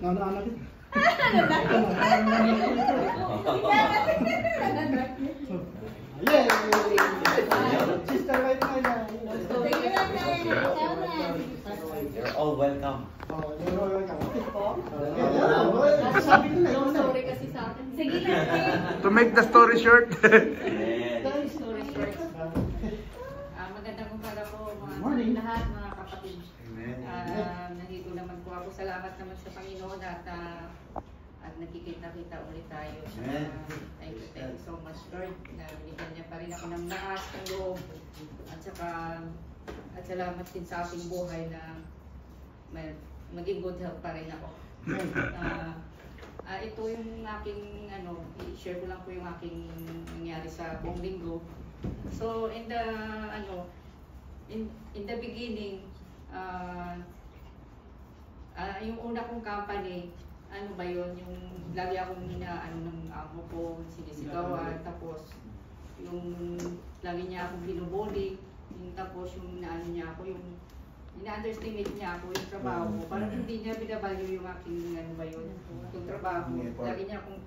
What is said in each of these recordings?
Nana-anak ito. Yay! Sister White na yan. You're all welcome. You're all welcome. Sabi ko na. Sorry kasi sa akin. Sige lang. To make the story short. Yes. Story short. Magandang umaga po Morning. lahat mga kapatid. Amen. Nandito naman po ako. Salamat naman sa Panginoon at nakikita-kita ulit tayo. Amen. Thank you so much, Lord, na binigyan niya pa rin ako ng lakas, ng loob. At salamat din sa aking buhay na maging good health pa rin ako. Ito yung aking, i-share ko lang po yung aking nangyari sa buong linggo. So, in the beginning, yung una kong company, ano ba yun, yung lagi akong ng amo ko, sinisigawan, tapos yung lagi niya akong binubuli, tapos yung niya ako, yung ina-underestimate niya ako yung trabaho ko, parang hindi niya binavalue yung aking yung trabaho. Lagi niya akong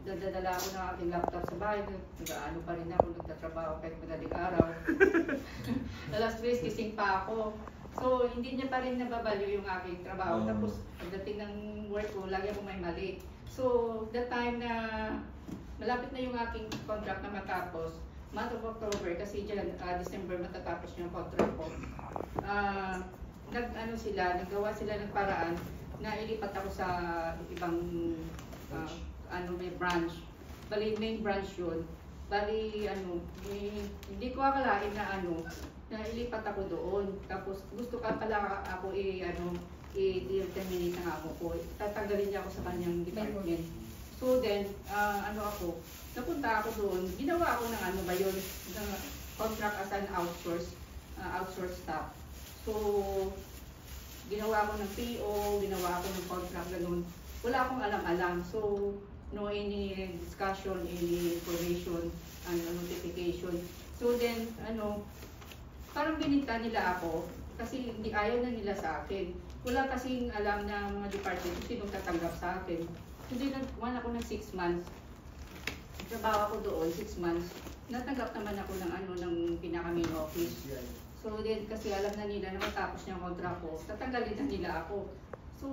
dadala ako ng aking laptop sa bahay, nag-ano pa rin ako, nagtatrabaho kahit madaling araw. Alas 3, gising pa ako. So, hindi niya pa rin nababalyo yung aking trabaho. Tapos, pagdating ng work ko, lagi ako may mali. So, the time na malapit na yung aking contract na matapos, month of October, kasi dyan, December matatapos yung contract ko, naggawa sila ng paraan na ilipat ako sa ibang may branch. Bali, main branch yun. Bali, hindi ko akalain na na ilipat ako doon. Tapos gusto ka pala ako i-terminate ng amo ko. Tatanggalin niya ako sa kanyang department. So then, napunta ako doon. Ginawa ako ng ng contract as an outsource staff. So, ginawa ako ng PO, ginawa ako ng contract, ganun. Wala akong alam-alam. So, no any discussion, any information, notification. So then, parang binita nila ako kasi hindi ayaw na nila sa akin. Wala kasing alam na mga department kung sinong tatanggap sa akin. Hindi nagkuhan ako ng 6 months. Trabaho ako doon, 6 months. Natanggap naman ako ng pinaka-main office. So then, kasi alam na nila na matapos niya ang kontra ko, tatanggalin na nila ako. So,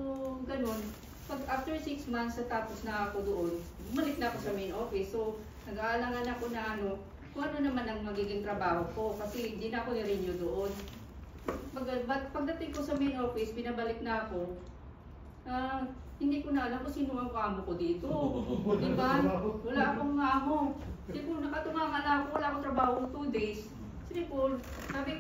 ganun. Pag after 6 months, natapos na ako doon, bumalik na ako sa main office. So, nag-aalangan ako na kung ano naman ang magiging trabaho ko kasi hindi na ako ni-renew doon. Pagdating ko sa main office, pinabalik na ako, hindi ko na alam kung sino ang amo ko dito. Diba? Wala akong amo. Kasi kung nakatungangan ako, wala akong trabaho 2 days. Sabi ko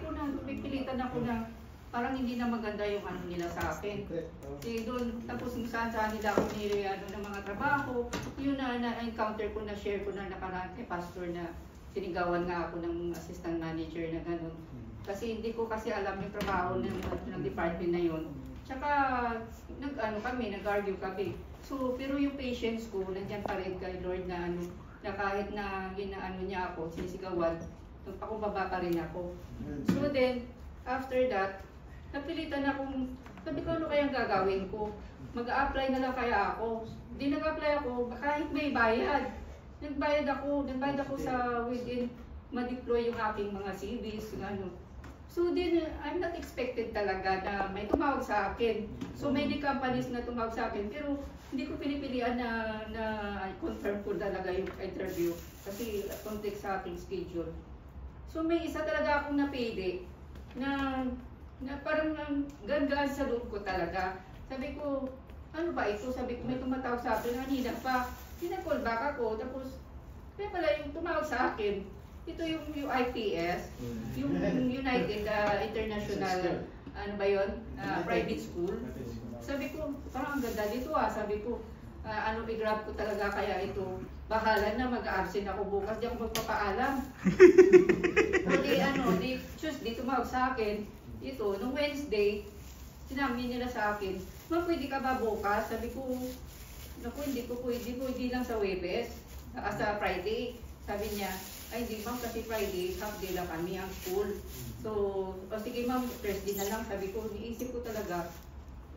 na, pipilitan ako na parang hindi na maganda yung nila sa akin. Kasi doon, tapos kung saan nila ako ng mga trabaho, yun na-encounter ko, na-share ko na nakaraan kay pastor na sinigawan nga ako ng assistant manager na gano'n. Kasi hindi ko kasi alam yung trabaho ng department na yun. Tsaka, nag-argue kami. So, pero yung patience ko, nandiyan pa rin kay Lord na na kahit na niya ako, sinisigawan, nagpakumbaba pa rin ako. So then, after that, napilitan akong, sabi ko ano kayang gagawin ko? Mag-a-apply na lang kaya ako. Hindi nag-apply ako, kahit may bayad. Nagbayad ako sa within ma-deploy yung aking mga CVs, So then, I'm not expected talaga na may tumawag sa akin. So many companies na tumawag sa akin, pero hindi ko pinipilian na confirm ko talaga yung interview kasi context sa aking schedule. So may isa talaga akong napili na parang ganda sa loob ko talaga. Sabi ko, ano ba ito? Sabi ko, may tumatawag sa akin, kanina pa. Pinag-call back ako, tapos kaya pala yung tumawag sa akin, ito yung UIPS, yung United International, private school. Sabi ko, parang ang ganda dito sabi ko, i-grab ko talaga kaya ito. Bahala na, mag-absent ako bukas, di ako magpapaalam. Di Tuesday tumawag sa akin, nung Wednesday, sinabi nila sa akin, pwede ka ba bukas? Sabi ko, naku, hindi ko pwede lang sa Webes, sa Friday. Sabi niya, Ay di ma'am, kasi Friday, half day lang kami ang school. So, o sige ma'am, Thursday na lang. Sabi ko, niisip ko talaga,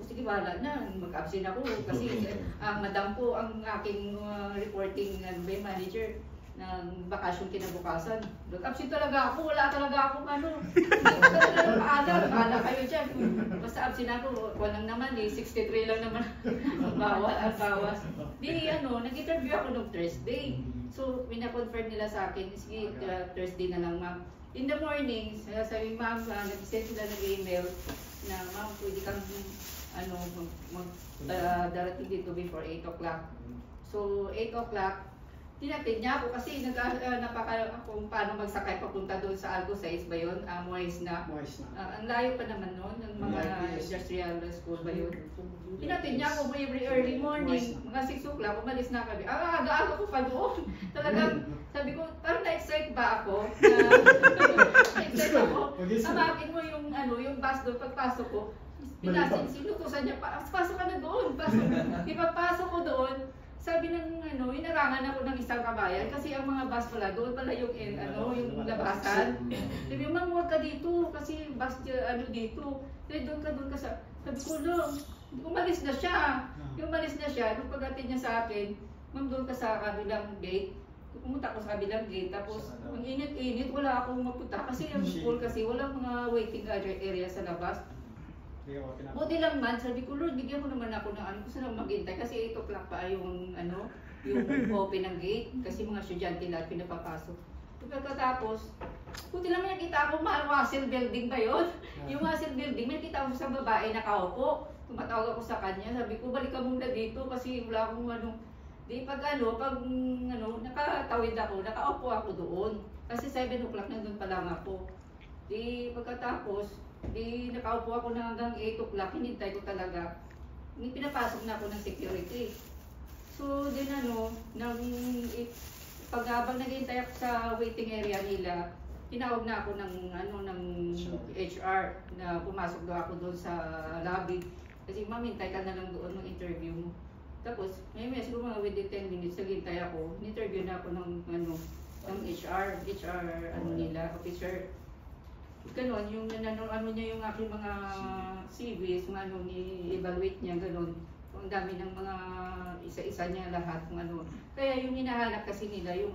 o sige, bahala na, mag-absent ako. Kasi madam po ang aking reporting manager ng bakasyon kinabukasan. Absent talaga ako, wala talaga akong ano. Hindi ko talaga bahala kayo dyan. Basta absent ako, walang naman eh, 63 lang naman ang bawas. Di nag-interview ako nung Thursday. So, pinaconfirm nila sa akin, sige, Thursday na lang ma'am. In the morning, sabi ma'am, nag-send sila ng email na ma'am, pwede kang darating dito before 8 o'clock. So, 8 o'clock, tinatid niya ako kasi napaka kung paano magsakay papunta doon sa Algo 6 ba yun? Moise na. Ang layo pa naman noon, ng mga industrial school ba yun? Tinatid niya ako every early morning, mga 6 o'clock, umalis na kami. Aga-aga ko pa doon. Talagang, sabi ko, parang na-excite ba ako? Na-excite ako. Amakin mo yung bus doon, pagpasok ko, sinutusan niya, pasok ka na doon. Ipapasok ko doon. Sabi ng inarangan ako ng isang kabayan kasi ang mga bus pala doon pala yung yung labasan. Sabi, ma'am, huwag ka dito kasi bus dito. Sabi, doon ka sa. Sabi ko, umalis na siya. Yung umalis na siya, nung pag-atid niya sa akin, ma'am, doon ka sa kabilang gate. Pumunta ako sa kabilang gate, tapos ang init-init, wala akong mapunta kasi yung school kasi walang mga waiting area sa labas. Buti lang man, sabi ko, Lord, bigyan mo naman ako ng gusto lang maghintay kasi 8 o'clock pa yung open ng gate kasi mga estudyante lahat pinapapasok. Pagkatapos, buti lang may nakita ako, Wassel Building ba yun? Yung Wassel Building, may nakita ako sa babae nakaupo. Tumatawag ako sa kanya, sabi ko, balik ka muna dito kasi wala akong di pag nakatawid ako, nakaupo ako doon. Kasi 7 o'clock nandun pa lang ako. Di pagkatapos, nakaupo ako na hanggang 8 o'clock, hinintay ko talaga. Pinapasok na ako ng security. So, din habang naghihintay ako sa waiting area nila, tinawag na ako ng HR na pumasok daw ako doon sa lobby. Kasi ma'am, hintay ka na lang doon ng interview mo. Tapos, may siguro mga within 10 minutes, naghihintay ako, in-interview na ako ng HR nila, officer. Ganon, yung niya yung aking mga CVs, ni-evaluate niya, ganon. Ang dami ng mga isa-isa niya lahat, Kaya yung hinahanap kasi nila, yung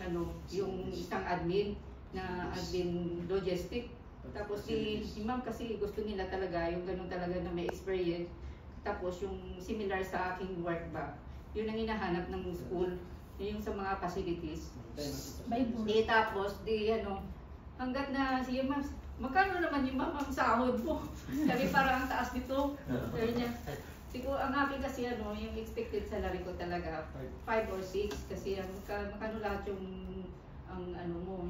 isang admin, na admin logistic. Tapos si ma'am kasi gusto nila talaga, yung ganon talaga na may experience. Tapos yung similar sa aking work ba, yun ang hinahanap ng school, yung sa mga facilities. Tapos, hanggat na, sige ma'am, magkano naman yung ma'am sahod mo? Sabi parang ang taas nito. Sabi niya, siguro ang akin kasi yung expected salary ko talaga 5 or 6 kasi magkano lahat yung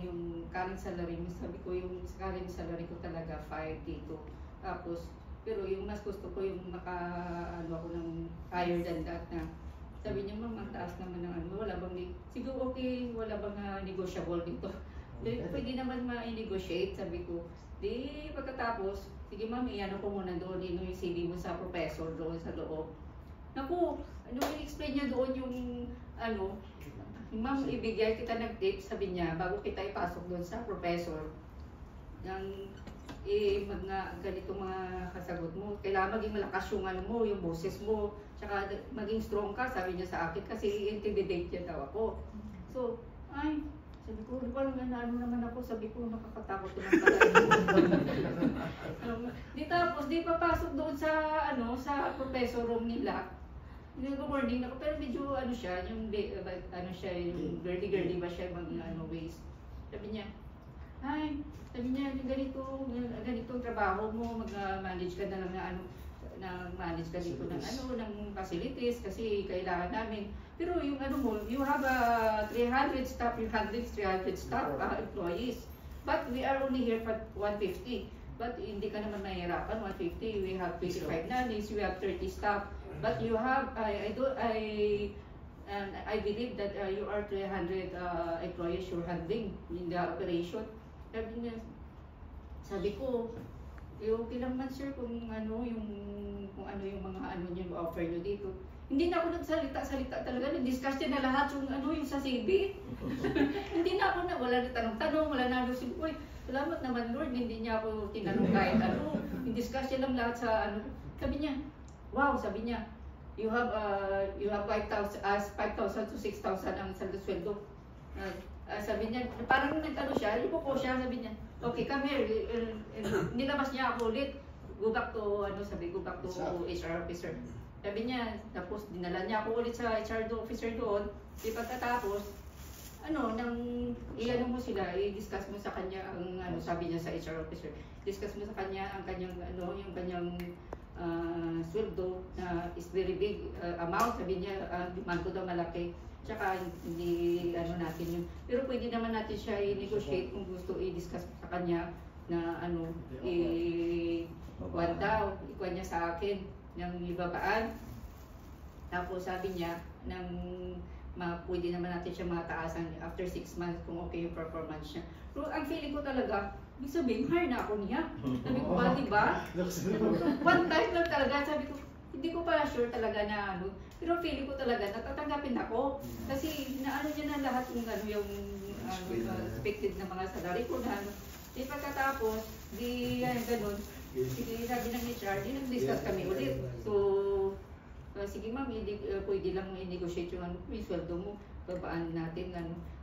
yung current salary mo. Sabi ko yung current salary ko talaga 5 dito. Tapos pero yung mas gusto ko yung ako ng higher than that na. Sabi niya, ma'am, ang taas naman ng wala bang siguro okay, wala bang negotiable dito. Pwede naman ma-negotiate, sabi ko. Di pagkatapos, sige ma'am, ko muna doon, yung CV mo sa professor doon sa loob. Naku, i-explain niya doon yung ma'am, ibigay kita ng tips, sabi niya, bago kita ipasok doon sa professor. Ganito mga kasagot mo, kailangan maging malakas yung yung boses mo, tsaka maging strong ka, sabi niya sa akin, kasi intimidate niya daw ako. So, sabi ko, naman ako, sabi ko, nakakatakot naman pala. Di papasok doon sa, sa professor room nila. Good morning ako, pero medyo siya, yung yung girly ba siya, waist. Sabi niya, sabi niya, ganitong trabaho mo, mag-manage ka na lang manage ka dito ng facilities kasi kailangan namin. Pero yung you have 300 staff employees. But we are only here for 150. But hindi ka naman mahirapan, 150. We have 25 nannies, we have 30 staff. But you have, I believe that you are 300 employees you're handling in the operation. Sabi ko, okay lang man sir kung yung mga niyo offer niyo dito. Hindi na ako nagsalita talaga. Nag-discuss niya na lahat yung yung sa CV. Hindi na ako wala na tanong-tanong, wala na uy, salamat naman Lord, hindi niya ako tinanong kahit ano. Nag-discuss niya lang lahat sa Sabi niya, wow, sabi niya, you have 5,000 to 6,000 ang sweldo. Sabi niya, parang nag-ano siya, ipo ko siya, sabi niya, okay, come here. Nilabas niya ako ulit. Go back to HR officer. Sabi niya, tapos dinala niya ako ulit sa HR officer doon. Di pagkatapos, nang i-ano mo sila, i-discuss mo sa kanya ang sabi niya sa HR officer. Discuss mo sa kanya ang kanyang yung kanyang sweldo na is very big amount. Sabi niya, demand ko daw malaki. Tsaka hindi natin yun. Pero pwede naman natin siya i-negotiate kung gusto i-discuss sa kanya na ikuan niya sa akin ng ibabaan. Tapos sabi niya pwede naman natin siya mataasan after 6 months kung okay yung performance niya. Pero ang feeling ko talaga, ibig sabihin, hire na ako niya. Sabi ko ba, diba? One time lang talaga, sabi ko, hindi ko pala sure talaga na pero feeling ko talaga natatanggapin ako. Kasi naano niya na lahat yung expected na mga salary ko na Di pagkatapos, ganun. Sige, sabi ng HR, nag-discuss kami ulit. So, sige ma'am, pwede lang i-negotiate yung sweldo mo, babaan natin.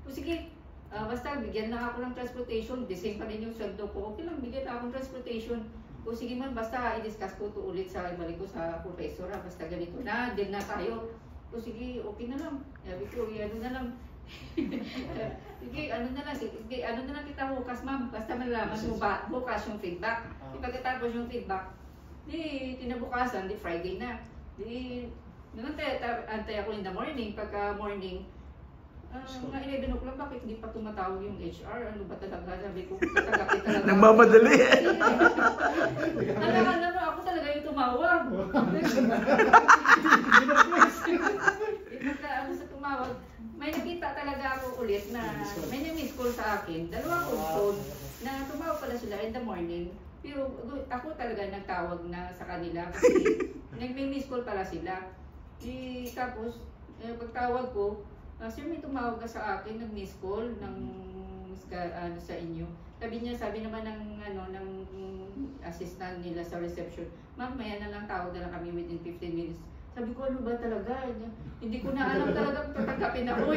So, sige, basta bigyan lang ako ng transportation, the same pa rin yung sweldo ko, okay lang, bigyan lang akong transportation. O sige ma'am, basta i-discuss ko ito ulit ibalik ko sa professor, basta ganito na, din na tayo. O sige, okay na lang. Sabi ko, na lang. Sige, ano na lang kita bukas ma'am, basta malaman mo bukas yung feedback. Pagkatapos yung feedback, tinabukasan, Friday na. Antay ako in the morning, pagka morning, mga 11 o'clock, bakit hindi pa tumatawag yung HR? Ano ba talaga? Sabi ko, tatagapin talaga. Nagmamadali. Ako talaga yung tumawag. Sa tumawag, may nakita talaga ako ulit na may na-miss call sa akin. 2 phone na tumawag pala sila in the morning. Pero ako talaga nagtawag na sa kanila kasi nag-miss call pala sila. Tapos, pagtawag ko, sir, may tumawag ka sa akin, nag-miss call sa inyo. Sabi naman ng assistant nila sa reception, ma'am, maya na lang tawag na lang kami within 15 minutes. Sabi ko, ano ba talaga? Hindi ko na alam talaga kung tatanggapin ako.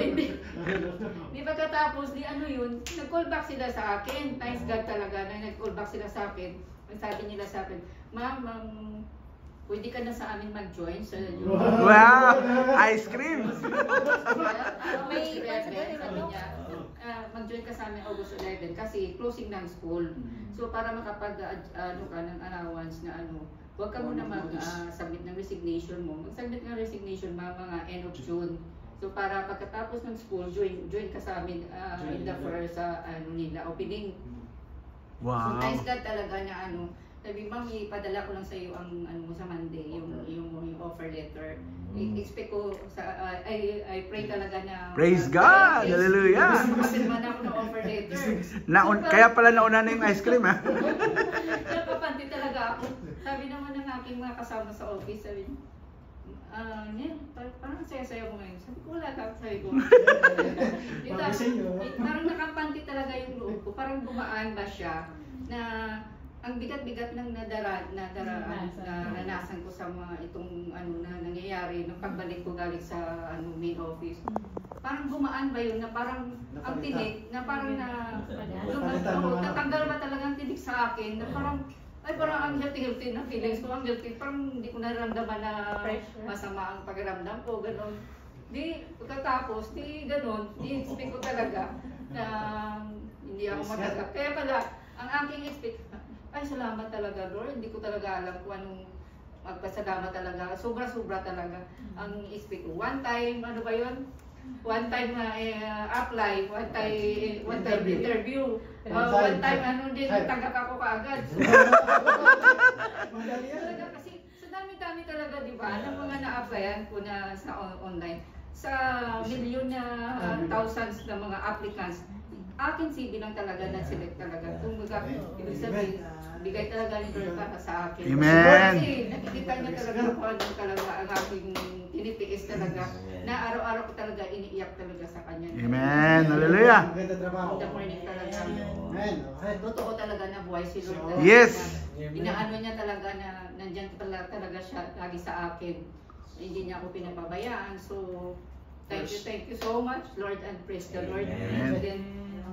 Di pagkatapos, nag-call back sila sa akin. Thanks God talaga na nag-call back sila sa akin. Sabi nila sa akin, ma'am, pwede ka na sa amin mag-join sa Wow! Ice cream! May mag-join ka sa amin August 11 kasi closing ng school. So para makapag ka ng allowance na huwag ka muna mag-submit ng resignation mo. Mag-submit ng resignation mga end of June. So para pagkatapos ng school, join ka sa amin in the first nila opening. Wow! So thanks God talaga na sabi, ma'am, ipadala ko lang sa iyo ang sa Monday, yung offer letter. Expect ko I pray talaga na Praise God! Hallelujah! Kapirma na ako ng offer letter. Kaya pala nauna na yung ice cream, ha? Napapanti talaga ako. Sabi naman ng aking mga kasama sa office, sabi niya, parang saya-saya mo ngayon. Sabi ko, wala ka, sabi ko. Parang nakapanti talaga yung loob ko. Parang gumaan ba siya na ang bigat-bigat ng naranasan ko sa mga itong na nangyayari nung pagbalik ko galing sa main office. Parang gumaan ba yun na parang ang tinik na parang natanggal ba talaga ang tinik sa akin na parang ang guilty na feelings ko, ang guilty, parang hindi ko naramdaman na masama ang pakiramdam ko, gano'n. Pagkatapos, gano'n, expect ko talaga na hindi ako matanggap. Kaya pala, ang aking expect, salamat talaga Lord, hindi ko talaga alam kung anong magpasalamat talaga, sobra-sobra talaga ang expect ko. One time, One time apply, one time interview, one time tanggap ako kaagad. Talaga kasi sa dami-dami talaga, di ba, ng mga na-applyan ko na sa online, sa milyon na thousands na mga applicants, akin CV lang talaga na-select talaga. Kung ibig sabihin, bigay talaga ni Lord para sa akin. Amen! Kasi nakikita niya talaga kung anong talaga ang aking tinitiis talaga. Na araw-araw ko talaga iniiyak talaga sa kanya. Amen. Hallelujah. Maganda trabaho. In the morning talaga. Amen. Okay. Totoo talaga na buhay si Lord. Talaga. Yes. Inaano niya talaga na nandyan talaga siya lagi sa akin. Hindi niya ako pinapabayaan. So, thank you so much, Lord, and praise the Lord. Amen. And then,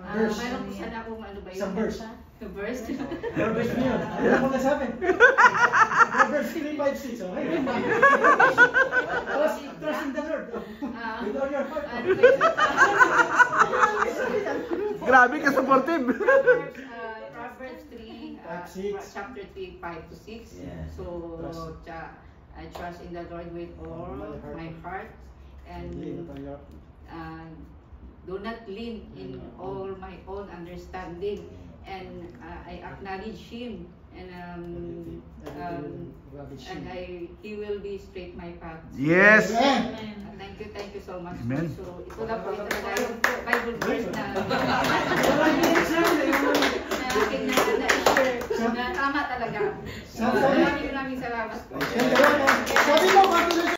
Verse. mayroon po sana akong ano ba yun? Isang verse. The verse? Proverbs mo yun. Ano mo nasabi? Proverbs 3:5-6. Okay. Trust in the Lord. With all your heart. Ano ba yun? Grabe ka supportive. Proverbs 3, 5-6. chapter 3, 5 to 6. Yeah. So, I trust in the Lord with all my heart. And do not lean in all my own understanding, and I acknowledge Him, and He will be straight my path. Yes. Thank you so much. Amen. So ito lang po ito na yung Bible verse na aking na-share na tama talaga. Maraming salamat po.